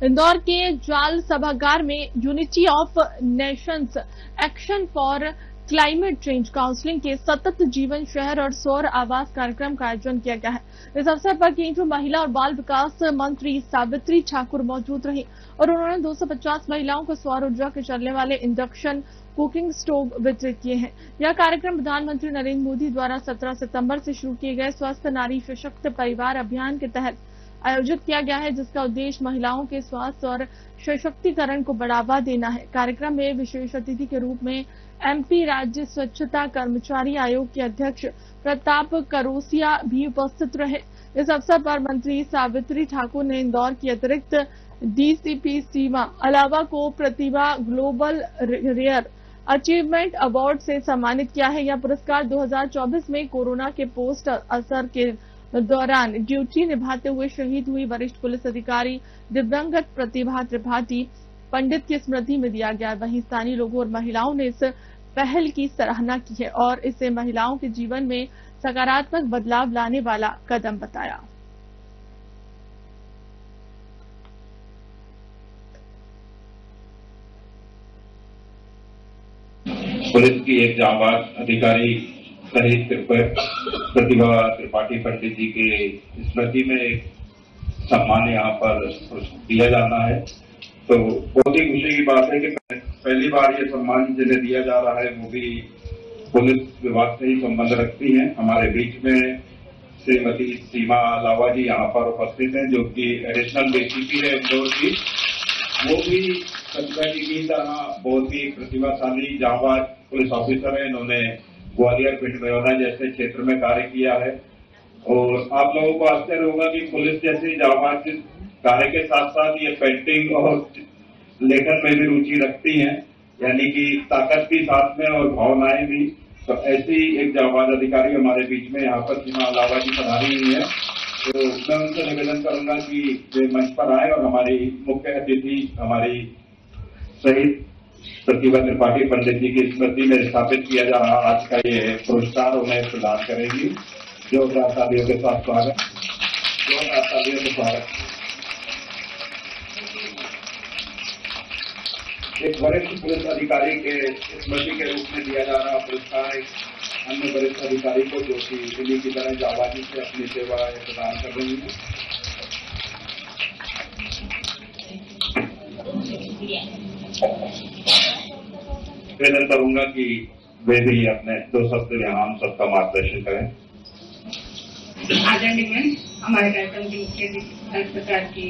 इंदौर के जाल सभागार में unity of Nations action for climate change counselling के सतत जीवन शहर और सौर आवास कार्यक्रम का आयोजन किया गया है। इस अवसर पर केंद्रीय महिला और बाल विकास मंत्री सावित्री ठाकुर मौजूद रही और उन्होंने 250 महिलाओं को सौर ऊर्जा के चलने वाले इंडक्शन कुकिंग स्टोव वितरित किए हैं। यह कार्यक्रम प्रधानमंत्री नरेंद्र मोदी द्वारा 17 सितंबर से शुरू किए गए स्वस्थ नारी सशक्त परिवार अभियान के तहत आयोजित किया गया है, जिसका उद्देश्य महिलाओं के स्वास्थ्य और सशक्तिकरण को बढ़ावा देना है। कार्यक्रम में विशेष अतिथि के रूप में एमपी राज्य स्वच्छता कर्मचारी आयोग के अध्यक्ष प्रताप करोसिया भी उपस्थित रहे। इस अवसर पर मंत्री सावित्री ठाकुर ने इंदौर की अतिरिक्त डीसीपी सीमा अलावा को प्रतिभा ग्लोबल रेयर अचीवमेंट अवार्ड से सम्मानित किया है। यह पुरस्कार 2024 में कोरोना के पोस्ट असर के दौरान ड्यूटी निभाते हुए शहीद हुई वरिष्ठ पुलिस अधिकारी दिव्यांगत प्रतिभा त्रिपाठी पंडित की स्मृति में दिया गया। वहीं स्थानीय लोगों और महिलाओं ने इस पहल की सराहना की है और इसे महिलाओं के जीवन में सकारात्मक बदलाव लाने वाला कदम बताया। पुलिस की एक जांबाज अधिकारी शहीद प्रतिभा त्रिपाठी पंडित जी के स्मृति में एक सम्मान यहाँ पर दिया जाना है, तो बहुत ही खुशी की बात है कि पहली बार ये सम्मान जिन्हें दिया जा रहा है वो भी पुलिस विभाग से ही संबंध रखती हैं। हमारे बीच में श्रीमती सीमा लावा जी यहाँ पर उपस्थित हैं, जो कि एडिशनल डीसीपी है इंदौर की। वो भी प्रतिभा जी की तरह बहुत ही प्रतिभाशाली जांबाज पुलिस ऑफिसर है। इन्होंने ग्वालियर पिंडमेवाला जैसे क्षेत्र में कार्य किया है और आप लोगों को आश्चर्य होगा कि पुलिस जैसे जांबाज कार्य के साथ साथ ये पेंटिंग और लेखन में भी रुचि रखती हैं, यानी कि ताकत भी साथ में और भावनाएं भी। तो ऐसी एक जांबाज अधिकारी हमारे बीच में यहाँ पर सीमा लावा जी पधारी हुई है, तो मैं उनसे निवेदन करूंगा कि वे मंच पर आए और हमारी मुख्य अतिथि हमारी शहीद प्रतिभा त्रिपाठी पंडित जी की स्मृति में स्थापित किया जा रहा आज का ये पुरस्कार उन्हें प्रदान करेंगी। जोरदार तालियों के साथ स्वागत, जोरदार तालियों के स्वागत। एक वरिष्ठ पुलिस अधिकारी के स्मृति के रूप में दिया जा रहा पुरस्कार एक अन्य वरिष्ठ अधिकारी को, जो कि दिल्ली की तरह जाबाजी से अपनी सेवा प्रदान कर रही है। निवेदन करूंगा कि वे भी अपने 2 शब्द यहाँ हम सबका मार्गदर्शन करें। आदरणीय हमारे कार्यक्रम के मुख्य सरकार की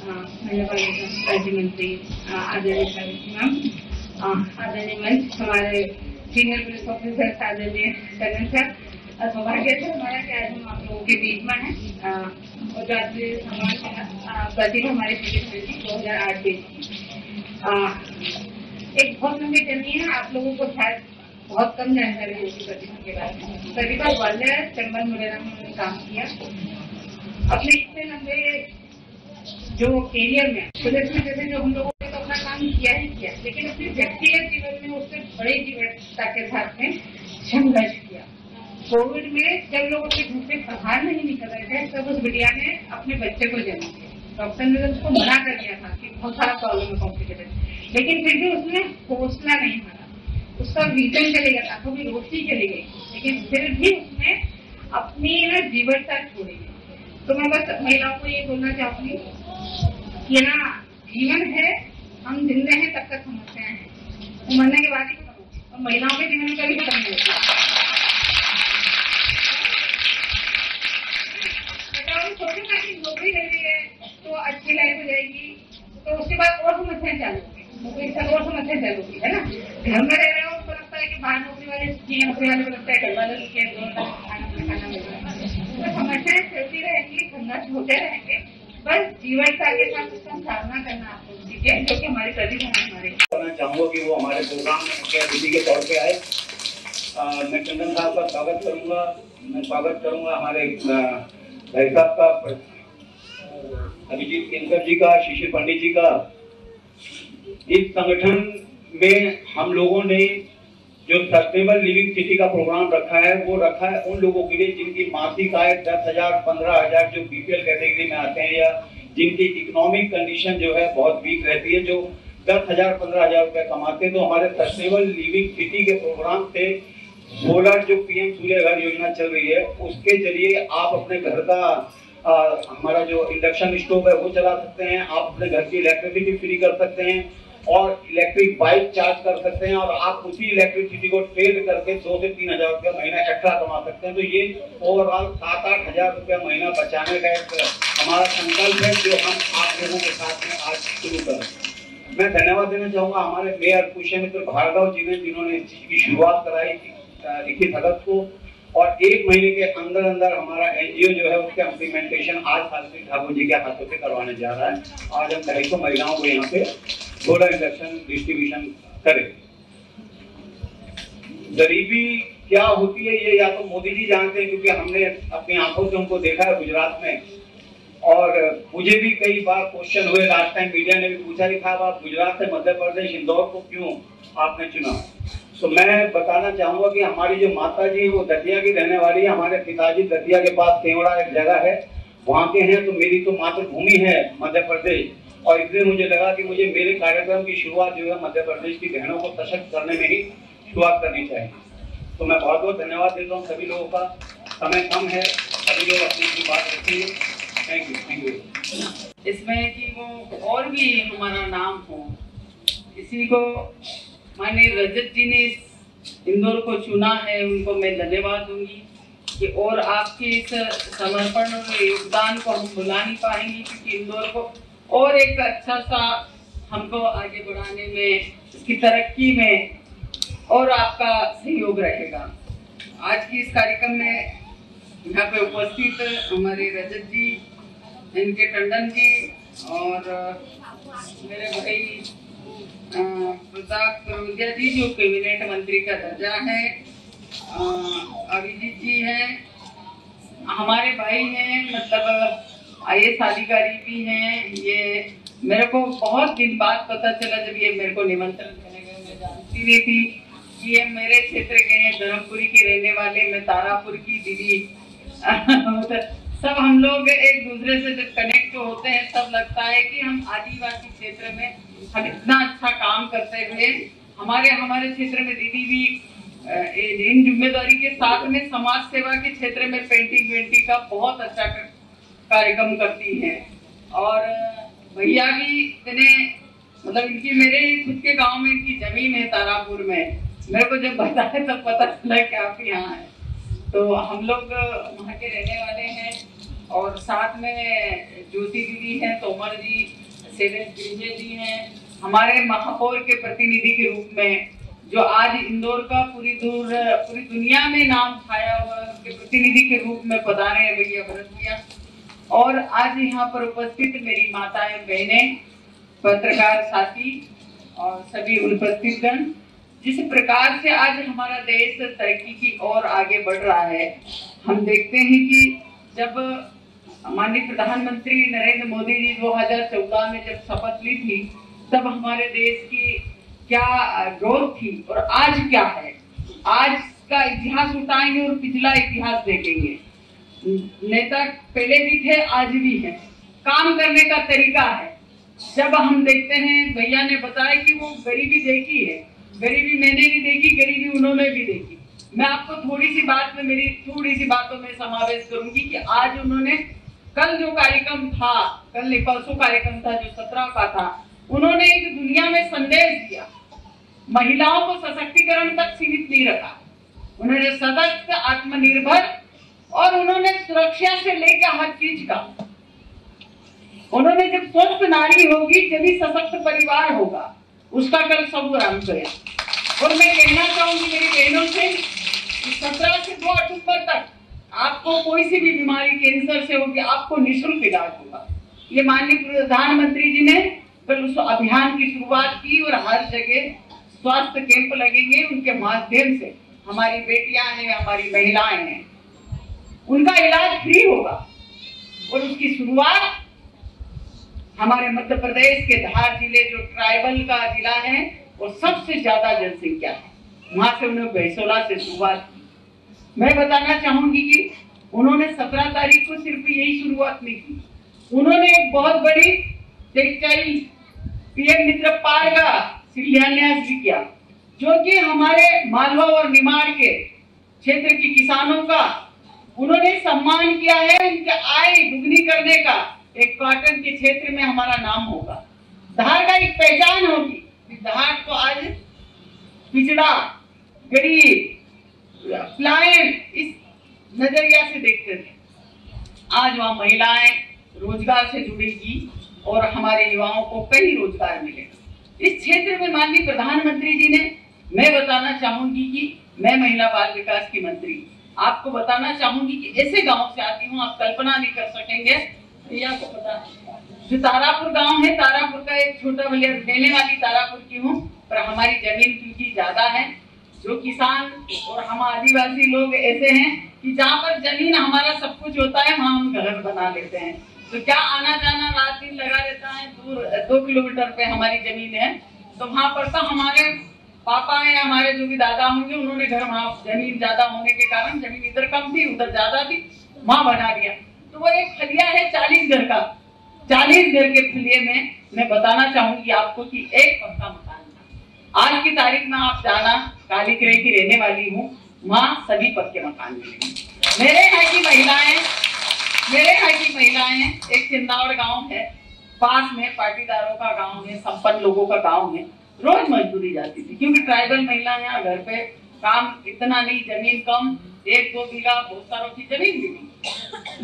महिला राज्य मंत्री आदरणीय सावित्री मैम, आदरणीय हमारे सीनियर पुलिस ऑफिसर आदरणीय कर्नल सर, और सौभाग्य से हमारा कि आज हम आप लोगों के बीच में है और राष्ट्रीय सम्मान प्रतिभा हमारे पीछे 2008 के एक बहुत लंबी जर्नी है। आप लोगों को शायद बहुत कम जानकारी होगी प्रतिभा के बारे में। प्रतिभा ग्वालियर चंबल मुरैना में उन्होंने काम किया अपने इतने लंबे जो एरिया में पुलिस में, जैसे जो हम लोगों ने तो अपना काम किया ही किया, लेकिन अपने व्यक्तिगत जीवन में उससे बड़े जीवनता के साथ में संघर्ष किया। कोविड में जब लोग अपने घर से बाहर नहीं निकल रहे थे तब उस बिटिया ने अपने बच्चे को जन्म दिया। डॉक्टर ने उसको मना कर दिया था कि बहुत सारा प्रॉब्लम है, कॉम्प्लिकेटेड, लेकिन फिर भी उसने हौसला नहीं माना। उसका विजन चले गया, आंखों की रोशनी चली गई, लेकिन फिर भी उसने अपनी जीवनता छोड़ी। तो मैं बस महिलाओं को ये बोलना चाहूंगी कि ना, जीवन है, हम जिंदे हैं तब तक समस्याएं हैं, तो मरने के बाद ही खत्म होगी और महिलाओं के जीवन में कभी खत्म नहीं होगी। सोचेगा कि नौकरी कर रही है तो अच्छी लाइफ हो जाएगी, तो उसके बाद और समस्याएं चालू होगी, नौकरी के साथ और समस्याएं चालू होगी, है ना। घर में रह रहे हो उनको लगता है कि बाहर नौकरी वाले नौकरी वाले को लगता है घर वाले खाना मिल रहा है, तो समस्याएं चलती रहेंगी, संघर्ष होते रहेंगे। बस जीवनता के साथ उसका सामना करना आपको सीखिए, जो कि हमारी प्रतिभा है। हमारे चाहूंगा कि वो हमारे प्रोग्राम में मुख्य अतिथि के तौर पे आए। मैं चंदन साहब का स्वागत करूंगा। मैं स्वागत करूंगा हमारे भाई साहब का, अभिजीत केंकर जी का, शिशिर पंडित जी का। इस संगठन में हम लोगों ने जो सस्टेनेबल लिविंग सिटी का प्रोग्राम रखा है, वो रखा है उन लोगों के लिए जिनकी मासिक आय 10,000 15,000 जो बीपीएल कैटेगरी में आते हैं या जिनकी इकोनॉमिक कंडीशन जो है बहुत वीक रहती है, जो 10,000 15,000 रुपए कमाते, तो हमारे सस्टेनेबल लिविंग सिटी के प्रोग्राम से सोलर जो पीएम सूर्य घर योजना चल रही है उसके जरिए आप अपने घर का हमारा जो इंडक्शन स्टोव है वो चला सकते हैं, आप अपने घर की इलेक्ट्रिसिटी फ्री कर सकते हैं और इलेक्ट्रिक बाइक चार्ज कर सकते हैं, और आप उसी इलेक्ट्रिसिटी को ट्रेड करके 2 से 3,000 रुपया महीना एक्स्ट्रा कमा सकते हैं। तो ये ओवरऑल 7-8 हजार रुपया महीना बचाने का एक हमारा संकल्प है जो हम आप लोगों के साथ में आज शुरू करें। मैं धन्यवाद देना चाहूंगा हमारे मेयर पुष्यमित्र भार्गव जी ने, जिन्होंने इस चीज की शुरुआत कराई 21 अगस्त को, और 1 महीने के अंदर अंदर हमारा एनजीओ जो है उसका इम्प्लीमेंटेशन आज शास्त्री ठाकुर जी के हाथों से करवाने जा रहा है। आज हम 250 महिलाओं को यहाँ पे सोलर इंडक्शन डिस्ट्रीब्यूशन करें। गरीबी क्या होती है ये या तो मोदी जी जानते हैं, क्योंकि हमने अपनी आंखों से उनको देखा है गुजरात में, और मुझे भी कई बार क्वेश्चन हुए, लास्ट टाइम मीडिया ने भी पूछा कि साहब आप गुजरात से मध्य प्रदेश इंदौर को क्यों आपने चुना। तो मैं बताना चाहूंगा कि हमारी जो माता जी वो दतिया की रहने वाली है, हमारे पिताजी दतिया के पास केवड़ा एक जगह है वहां के हैं, तो मेरी तो मातृभूमि है मध्य प्रदेश, और इसलिए मुझे लगा कि मुझे मेरे कार्यक्रम की शुरुआत जो है मध्य प्रदेश की बहनों को सशक्त करने में ही शुरुआत करनी चाहिए। तो मैं बहुत बहुत धन्यवाद देता हूँ सभी लोगों का। समय कम है, सभी लोग अपनी बात रखेंगे। Thank you. इसमें कि वो और भी हमारा नाम हो, इसी को माननीय रजत जी ने इंदौर को चुना है, उनको मैं धन्यवाद दूंगी कि और आपके इस समर्पण और योगदान को हम भुला नहीं पाएंगे, क्योंकि इंदौर को और एक अच्छा सा हमको आगे बढ़ाने में, इसकी तरक्की में और आपका सहयोग रहेगा। आज की इस कार्यक्रम में यहाँ पे उपस्थित हमारे रजत जी, इनके टंडन जी और मेरे भाई प्रताप करोदिया जी जो कैबिनेट मंत्री का दर्जा है, अभिजीत जी हैं, हमारे भाई हैं, मतलब IAS अधिकारी भी हैं। ये मेरे को बहुत दिन बाद पता चला जब ये मेरे को निमंत्रण करने गए, मैं जानती नहीं थी कि ये मेरे क्षेत्र के हैं, धर्मपुरी के रहने वाले, मैं तारापुर की दीदी सब हम लोग एक दूसरे से जब कनेक्ट होते हैं तब लगता है कि हम आदिवासी क्षेत्र में हम इतना अच्छा काम करते हुए हमारे क्षेत्र में दीदी भी इन जिम्मेदारी के साथ में समाज सेवा के क्षेत्र में पेंटिंग वेंटिंग का बहुत अच्छा कार्यक्रम करती हैं, और भैया भी इतने मतलब इनकी मेरे खुद के गांव में इनकी जमीन है तारापुर में, मेरे को जब बताया तब पता चला कि आप यहाँ है। तो हम लोग वहाँ के रहने वाले हैं, और साथ में ज्योति दीदी हैं, तोमर जी, शैलेश गिरिजे जी हैं, हमारे महापौर के प्रतिनिधि के रूप में जो आज इंदौर का पूरी दुनिया में नाम छाया हुआ, उसके प्रतिनिधि के रूप में पधारे हैं भैया भरत भैया, और आज यहाँ पर उपस्थित मेरी माताएं, बहनें, पत्रकार साथी और सभी उपस्थित गण। जिस प्रकार से आज हमारा देश तरक्की की ओर आगे बढ़ रहा है, हम देखते हैं कि जब माननीय प्रधानमंत्री नरेंद्र मोदी जी 2014 में जब शपथ ली थी, तब हमारे देश की क्या ग्रोथ थी और आज क्या है। आज का इतिहास उठाएंगे और पिछला इतिहास देखेंगे। नेता पहले भी थे, आज भी है, काम करने का तरीका है। जब हम देखते हैं, भैया ने बताया कि वो गरीबी देखी है, गरीबी मैंने भी देखी, गरीबी उन्होंने भी देखी। मैं आपको थोड़ी सी बातों में समावेश करूंगी कि आज उन्होंने कल जो कार्यक्रम था, कल परसों कार्यक्रम था जो 17 का था, उन्होंने एक दुनिया में संदेश दिया, महिलाओं को सशक्तिकरण तक सीमित नहीं रखा, उन्होंने सशक्त, आत्मनिर्भर, और उन्होंने सुरक्षा से लेकर हर चीज का, उन्होंने जब स्वस्थ नारी होगी जब सशक्त परिवार होगा, उसका कल सब आरंभ करें। और मैं कहना चाहूंगी मेरी बहनों से कि 17 से 2 अक्टूबर तक आपको कोई सी भी बीमारी कैंसर से होगी, आपको निःशुल्क इलाज होगा। ये माननीय प्रधानमंत्री जी ने कल उस अभियान की शुरुआत की, और हर जगह स्वास्थ्य कैंप लगेंगे, उनके माध्यम से हमारी बेटियां हैं, हमारी महिलाएं हैं, उनका इलाज फ्री होगा। और उसकी शुरुआत हमारे मध्य प्रदेश के धार जिले जो ट्राइबल का जिला है और सबसे ज्यादा जनसंख्या है, वहां से उन्होंने भैंसोला से शुरुआत की। मैं बताना चाहूंगी कि उन्होंने 17 तारीख को सिर्फ यही शुरुआत नहीं की, उन्होंने एक बहुत बड़ी टेक्सटाइल पीएम मित्र पार का शिलान्यास भी किया, जो कि हमारे मालवा और निमाड़ के क्षेत्र के किसानों का उन्होंने सम्मान किया है। उनके आय दुगनी करने का एक कॉटन के क्षेत्र में हमारा नाम होगा, धार का एक पहचान होगी। धार को आज पिछड़ा, गरीब, पलायन इस नजरिया से देखते थे। आज वहाँ महिलाएं रोजगार से जुड़ेगी और हमारे युवाओं को कई रोजगार मिलेगा। इस क्षेत्र में माननीय प्रधानमंत्री जी ने, मैं बताना चाहूंगी कि मैं महिला बाल विकास की मंत्री, आपको बताना चाहूंगी कि ऐसे गांव से आती हूँ, आप कल्पना नहीं कर सकेंगे। भैया को पता है, जो तारापुर गांव है, तारापुर का एक छोटा भैया, देने वाली तारापुर की हूँ, पर हमारी जमीन क्योंकि ज्यादा है, जो किसान और हम आदिवासी लोग ऐसे हैं कि जहाँ पर जमीन हमारा सब कुछ होता है वहाँ हम घर बना लेते हैं। तो क्या आना जाना रात दिन लगा रहता है। दूर 2 किलोमीटर पे हमारी जमीन है, तो वहाँ पर तो हमारे पापा है, हमारे जो भी दादा होंगे, उन्होंने घर, वहाँ जमीन ज्यादा होने के कारण जमीन इधर कम थी उधर ज्यादा थी, वहाँ बना दिया। तो वो एक फलिया है 40 घर का, 40 घर के फलिये में मैं बताना चाहूंगी आपको कि एक पक्का मकान था। आज की तारीख में आप जाना, कालीकरे की रहने वाली हूँ, वहाँ सभी पक्के मकान मिलेंगे। मेरे यहाँ की महिलाएं एक चिंदावड़ गांव है, पास में पाटीदारों का गांव है, संपन्न लोगों का गांव है, रोज मजदूरी जाती थी, क्योंकि ट्राइबल महिला यहाँ घर पे काम इतना नहीं, जमीन कम, 1-2 बीघा बहुत सारों की जमीन भी नहीं।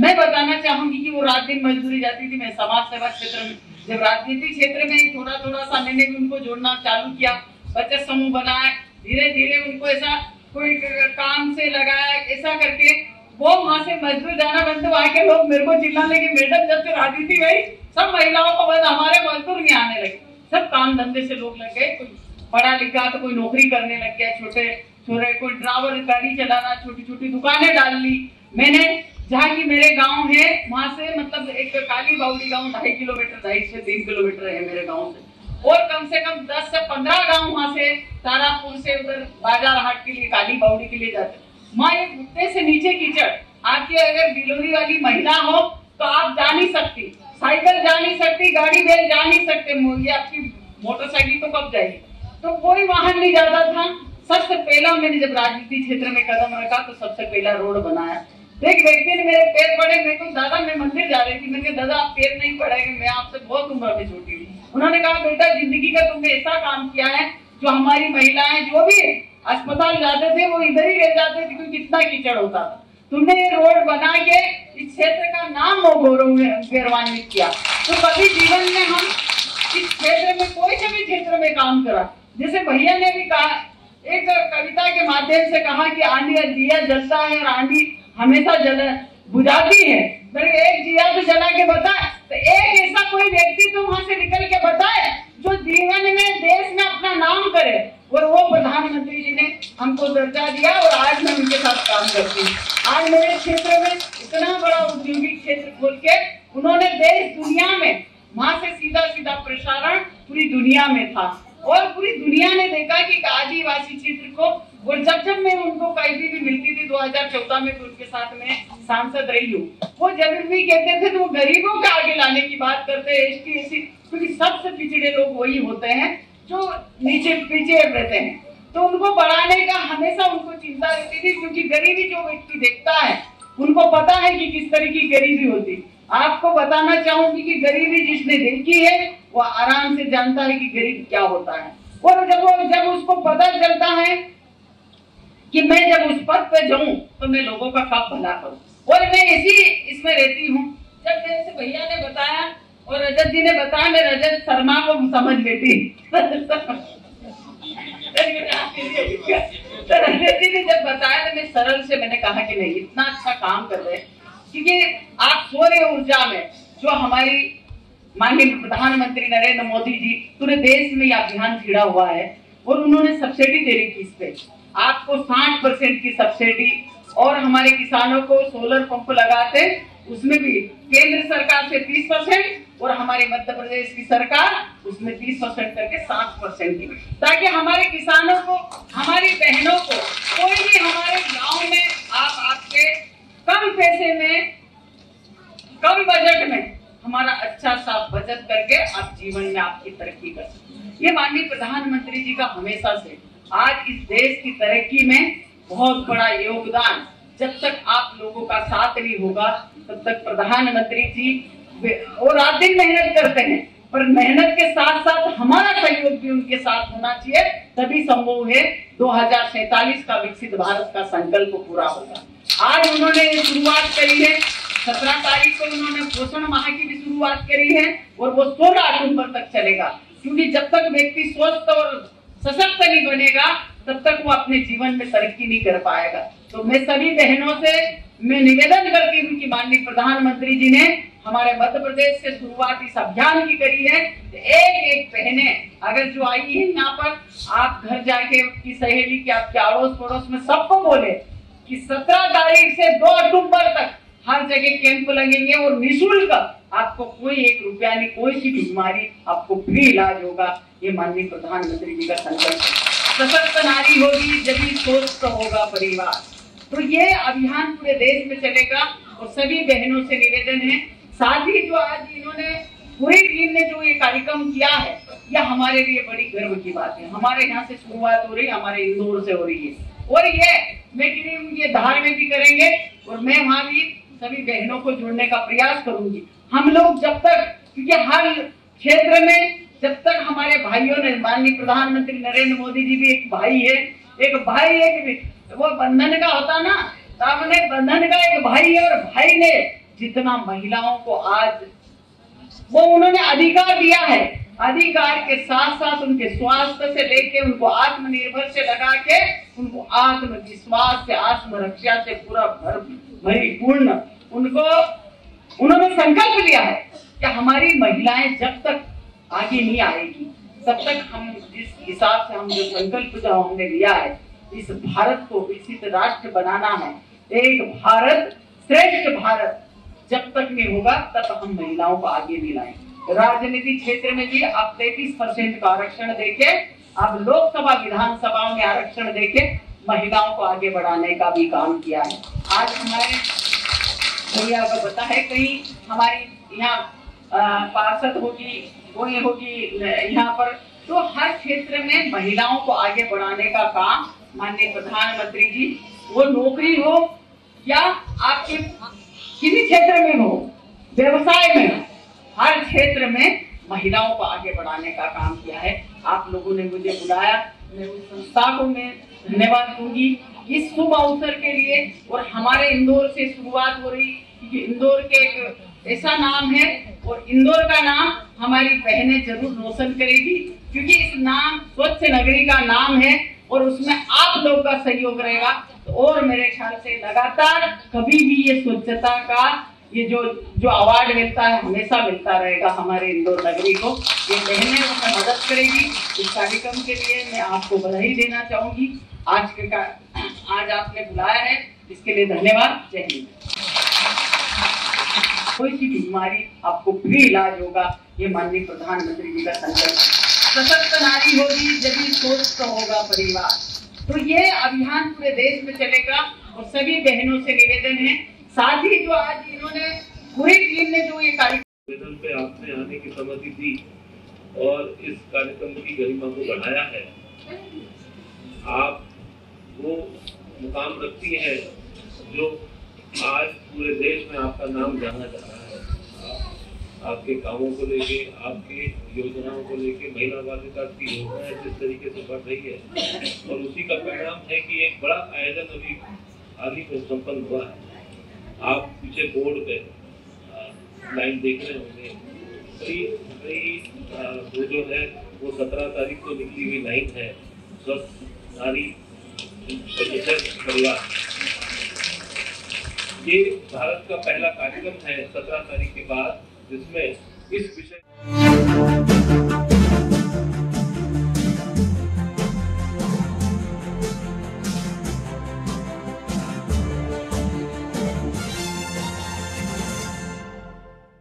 मैं बताना चाहूंगी कि वो रात दिन मजदूरी जाती थी। मैं समाज सेवा क्षेत्र में, जब राजनीतिक क्षेत्र में थोड़ा सा मैंने भी उनको जोड़ना चालू किया, बचत समूह बनाए, धीरे धीरे उनको ऐसा कोई काम से लगाया, ऐसा करके वो वहां से मजदूर जाना बंद। वहां के लोग मेरे को चिल्लाने लगे, मैडम जब से राजनीति गई सब महिलाओं को बंद, हमारे मजदूर नहीं आने लगे। सब काम धंधे से लोग लग गए, कोई पढ़ा लिखा तो कोई नौकरी करने लग गया, छोटे छोटे कोई ड्राइवर गाड़ी चलाना, छोटी छोटी दुकानें डाल ली। मैंने जहाँ की मेरे गांव है वहां से, मतलब एक काली बावड़ी गांव 2.5 किलोमीटर, 2.5 से 3 किलोमीटर है मेरे गांव से, और कम से कम 10 से 15 गांव वहां से तारापुर से उधर बाजार हाट के लिए, काली बावड़ी के लिए जाते। माँ एक घुटने से नीचे कीचड़, आपकी अगर डिलीवरी वाली महिला हो तो आप जा नहीं सकती, साइकिल जा नहीं सकती, गाड़ी बैल जा नहीं सकते, ये आपकी मोटरसाइकिल तो कब जाएगी। तो कोई वाहन नहीं जाता था। सबसे पहला मैंने जब राजनीति क्षेत्र में कदम रखा तो सबसे पहला रोड बनाया। एक व्यक्ति ने मेरे पैर पड़े, मैं तो दादा मैं मंदिर जा रही थी, मैंने दादा आप पैर नहीं पड़ेंगे, मैं आपसे बहुत उम्र में छोटी हूँ। उन्होंने कहा बेटा जिंदगी का तुमने ऐसा काम किया है जो हमारी महिलाएं जो भी अस्पताल जाते थे वो इधर ही रह जाते थे क्योंकि इतना कीचड़ होता था। तुमने ये रोड बना के इस क्षेत्र का नाम गौरवान्वित किया। तो कभी जीवन में हम इस क्षेत्र में कोई से भी क्षेत्र में काम करा, जैसे भैया ने भी कहा, एक कविता के माध्यम से कहा कि आंधी दिया जलता है और आंधी हमेशा बुझाती है, तो एक दिया तो जला के बताए, तो एक ऐसा कोई व्यक्ति तो वहां से निकल के बताए जो जीवन में देश में अपना नाम करे, और वो प्रधानमंत्री जी ने हमको दर्जा दिया और आज मैं उनके साथ काम करती हूँ। आज मेरे क्षेत्र में इतना बड़ा औद्योगिक क्षेत्र खोल के उन्होंने देश दुनिया में, वहां से सीधा सीधा प्रसारण पूरी दुनिया में था, और पूरी दुनिया ने देखा कि आदिवासी क्षेत्र को, और जब मैं उनको कहीं भी मिलती थी, 2014 में भी उनके साथ में सांसद रही हूँ, वो जब भी कहते थे तो वो गरीबों को आगे लाने की बात करते हैं, एसटी एससी, क्योंकि सबसे पिछड़े लोग वही होते हैं जो नीचे पीछे रहते हैं, तो उनको बढ़ाने का हमेशा उनको चिंता रहती थी, क्योंकि गरीबी जो व्यक्ति देखता है उनको पता है कि किस तरह की गरीबी होती। आपको बताना चाहूंगी कि गरीबी जिसने देखी है वो आराम से जानता है कि गरीब क्या होता है, और जब उसको पता चलता है कि मैं जब उस पद पे जाऊं तो मैं लोगों का कब भला करूं, और मैं इसी इसमें रहती हूँ। जब जैसे भैया ने बताया और रजत जी ने बताया, मैं रजत शर्मा को समझ लेती तो रजत जी ने जब बताया तो मैं सरल से मैंने कहा कि नहीं, इतना अच्छा काम कर रहे हैं, क्योंकि आप सौर ऊर्जा में जो हमारी माननीय प्रधानमंत्री नरेंद्र मोदी जी पूरे देश में यह अभियान छिड़ा हुआ है, और उन्होंने सब्सिडी दे रही थी, इस पे आपको 60% की सब्सिडी, और हमारे किसानों को सोलर पंप लगाते उसमें भी केंद्र सरकार से 30% और हमारे मध्य प्रदेश की सरकार उसमें 30% करके 60% की, ताकि हमारे किसानों को, हमारी बहनों को, कोई भी हमारे गांव में आप आपके कम पैसे में, कम बजट में हमारा अच्छा सा बचत करके आप जीवन में आपकी तरक्की कर सकते। ये माननीय प्रधानमंत्री जी का हमेशा से आज इस देश की तरक्की में बहुत बड़ा योगदान, जब तक आप लोगों का साथ नहीं होगा तब तक प्रधानमंत्री जी और रात दिन मेहनत करते हैं, पर मेहनत के साथ साथ हमारा सहयोग भी उनके साथ होना चाहिए, तभी संभव है 2047 का विकसित भारत का संकल्प पूरा होगा। आज उन्होंने शुरुआत करी है, 17 तारीख को उन्होंने पोषण माह की भी शुरुआत करी है और वो 16 अक्टूबर तक चलेगा, क्योंकि जब तक व्यक्ति स्वस्थ और सशक्त नहीं बनेगा तब तक वो अपने जीवन में तरक्की नहीं कर पाएगा। तो मैं सभी बहनों से मैं निवेदन करती हूँ कि माननीय प्रधानमंत्री जी ने हमारे मध्य प्रदेश से शुरुआत इस अभियान की करी है। एक एक बहने अगर जो आई है यहाँ पर, आप घर जाके की सहेली की आपके अड़ोस पड़ोस में सबको बोले कि 17 तारीख से 2 अक्टूबर तक हर जगह कैंप लगेंगे और निःशुल्क आपको कोई 1 रुपया नहीं, कोई सी बीमारी आपको फ्री इलाज होगा। ये माननीय प्रधानमंत्री जी का संकल्प। सशक्त नारी होगी जब ही स्वस्थ होगा परिवार। तो ये अभियान पूरे देश में चलेगा और सभी बहनों से निवेदन है। साथ ही जो आज इन्होंने पूरी टीम ने जो ये कार्यक्रम किया है, यह हमारे लिए बड़ी गर्व की बात है। हमारे यहाँ से शुरुआत हो रही है, हमारे इंदौर से हो रही है और ये धार में भी करेंगे और मैं वहाँ भी सभी बहनों को जोड़ने का प्रयास करूंगी। हम लोग जब तक, क्योंकि हर क्षेत्र में जब तक हमारे भाइयों ने, माननीय प्रधानमंत्री नरेंद्र मोदी जी भी एक भाई है, वो बंधन का होता ना, सामने बंधन का एक भाई है और भाई ने जितना महिलाओं को आज वो उन्होंने अधिकार दिया है, अधिकार के साथ साथ उनके स्वास्थ्य से लेके उनको आत्मनिर्भर से लगा के उनको आत्मविश्वास से, आत्मरक्षा से पूरा परिपूर्ण उनको उन्होंने संकल्प लिया है कि हमारी महिलाएं जब तक आगे नहीं आएगी तब तक हम जिस हिसाब से हम जो संकल्प जो हमने लिया है, इस भारत को विकसित राष्ट्र बनाना है, एक भारत श्रेष्ठ भारत जब तक नहीं होगा तब तक हम महिलाओं को आगे नहीं लाएंगे। राजनीतिक क्षेत्र में भी अब 33% का आरक्षण देके, अब लोकसभा विधानसभाओं में आरक्षण देके महिलाओं को आगे बढ़ाने का भी काम किया है। आज हमारे भैया को पता है, कहीं हमारी यहाँ पार्षद होगी, वो ये होगी यहाँ पर, तो हर क्षेत्र में महिलाओं को आगे बढ़ाने का काम माननीय प्रधानमंत्री जी, वो नौकरी हो या आपके किसी क्षेत्र में हो, व्यवसाय में, हर क्षेत्र में महिलाओं को आगे बढ़ाने का काम किया है। आप लोगों ने मुझे बुलाया, मैं उस संस्था को मैं धन्यवाद दूंगी इस शुभ अवसर के लिए। और हमारे इंदौर से शुरुआत हो रही, क्योंकि इंदौर के एक ऐसा नाम है और इंदौर का नाम हमारी बहनें जरूर रोशन करेगी, क्योंकि इस नाम स्वच्छ नगरी का नाम है और उसमें आप लोग का सहयोग रहेगा। तो और मेरे ख्याल से लगातार कभी भी ये स्वच्छता का ये जो अवार्ड मिलता है हमेशा मिलता रहेगा हमारे इंदौर नगरी को। ये बहनें उसमें मदद करेगी। इस कार्यक्रम के लिए मैं आपको बधाई देना चाहूंगी। आज आपने बुलाया है, इसके लिए धन्यवाद। जय हिंद। कोई सी बीमारी आपको फ्री इलाज होगा, ये माननीय प्रधानमंत्री जी का संकल्प। सशक्त नारी होगी जब ही स्वस्थ होगा परिवार। तो ये अभियान पूरे देश में चलेगा और सभी बहनों से निवेदन है। साथ ही जो आज इन्होंने पूरी टीम ने जो ये कार्यक्रम पे आपने आने की सहमति दी और इस कार्यक्रम की गरिमा को बढ़ाया है, आप वो मुकाम रखती है जो आज पूरे देश में आपका नाम जाना जा रहा है। आपके कामों को लेके, आपके योजनाओं को लेके, महिला बालिका की योजनाएं जिस तरीके से बढ़ रही है और उसी का परिणाम है कि एक बड़ा आयोजन अभी हाल ही में संपन्न हुआ है। आप पीछे बोर्ड पे लाइन देख रहे होंगे, वो जो है वो 17 तारीख को निकली हुई लाइन है, स्वस्थ नारी परिवार। ये भारत का पहला कार्यक्रम है 17 तारीख के बाद, जिसमें इस विषय